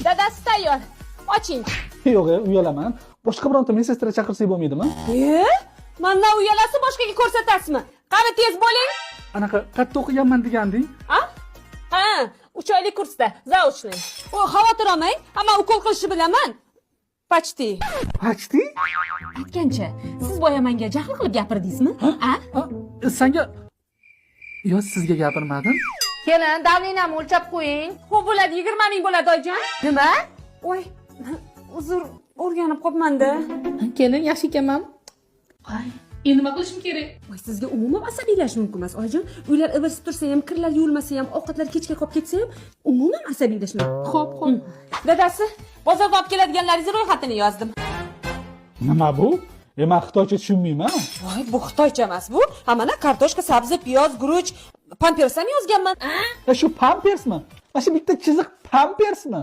Dadasi tayyor. Oching. Yo'q, uyalaman. Boshqa bironta medsestra chaqirsak bo'lmaydimi? Mendan uyalasi boshqaga ko'rsatasizmi? Qani tez bo'ling. Anaqa qayerda o'qiganman deganding? Ha? 3 oylik kursda, zauchный. Xavotir olmang, men ukol qilishni bilaman. Почти. Почти? Aytgancha, siz boya menga jahl qilib gapirdingizmi? Senga sizga gapirmadim. Kelin, davleniyam o'lchab qo'ying. Xo'p bo'ladi, 20 ming bo'ladi oyijon. Nima? Voy, uzr, o'rganib qolmanda. Kelin, yaxshi ekanman. Endi nima qilishim kerak? Voy, sizga umuman asabiylash mumkin emas, oyijon. Uylar ivirsib tursa ham, kirlar yuvilmasa ham, ovqatlar kechga qolib ketsa ham, umuman asabiylashmang. Xo'p. Dadasi, bozorga olib keladiganlaringizni ro'yxatini yozdim. Nima bu? Men xitoycha tushunmayman. Voy, bu xitoycha emas bu. Mana kartoshka, sabzi, piyoz, guruch, pampersni yozganman. Shu pampersmi? Mana shu bitta chiziq pampersmi?